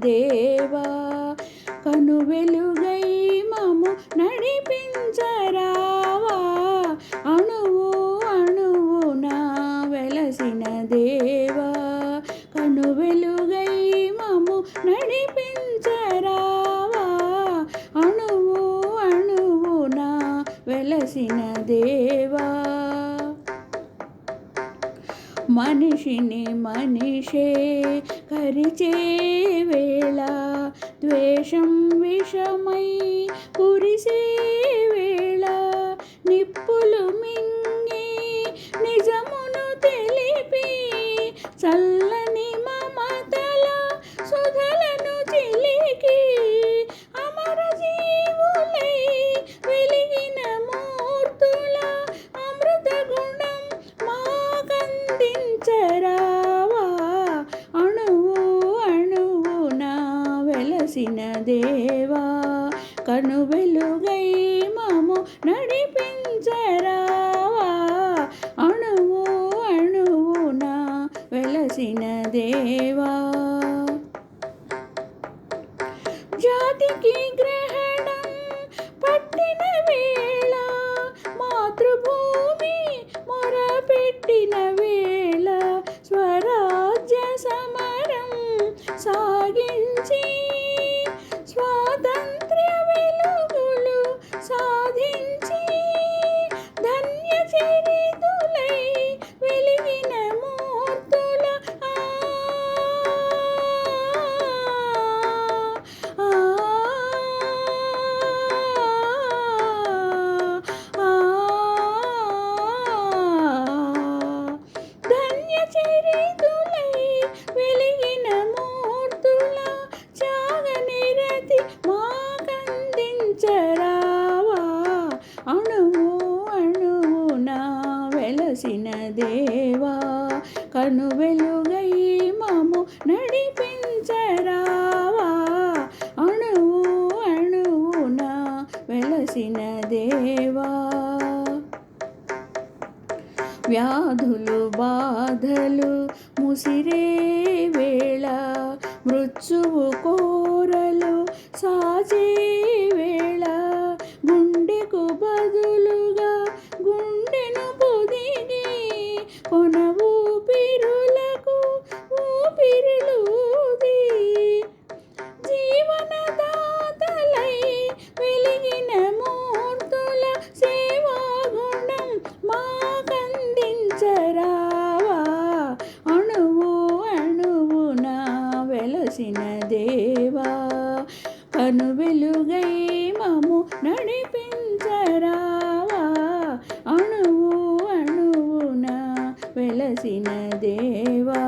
దేవా కను వెలుగై మము నడిపించరావా అణువు అణువున వెలసిన దేవా కను వెలుగై మము నడిపించరావా అణువు అణువున వెలసిన దేవా మనిషిని మనిషే కరిచే వేళ ద్వేషం విషమై కురిసే వేళ నిప్పులు మింగి నిజమును తెలిపి చల్లని మమతల సుధలను చిలికి అమర జీవులై వెలిగిన మూర్తుల అమృత గుణం మాకందించరావా అణువు అణువున వెలసిన దేవా కను వెలుగై మము నడిపించరావా అణువు అణువున వెలసిన దేవా జాతికి గ్రహణం పట్టిన వేళ మాతృభూమి మొరపెట్టిన వేళ స్వరాజ్య సమరం సాగించి స్వాతంత్ర్య వెలుగులు సాధించి ధన్య చరితులై వెలిగిన మూర్తుల ధన్య చరితులై వెలిగిన మూర్తుల త్యాగ నిరతి మాకందించరావా అణువు అణువున వెలసిన దేవా కను వెలుగై మము నడిపించరావా అణువు అణువున వెలసిన దేవా వ్యాధులు బాధలు ముసిరే వేళ మృత్యువు కోరలు సాచే వేళ గుండెకు బదులుగా గుండెను పొదిగి కొన ఊపిరులకు ఊపిరులూది జీవనదాతలై వెలిగిన మూర్తుల సేవాగుణం మాకందించరావా అణువు అణువున వెలసిన దేవా కను వెలుగై మము నడిపించరావా అణువు అణువున వెలసిన దేవా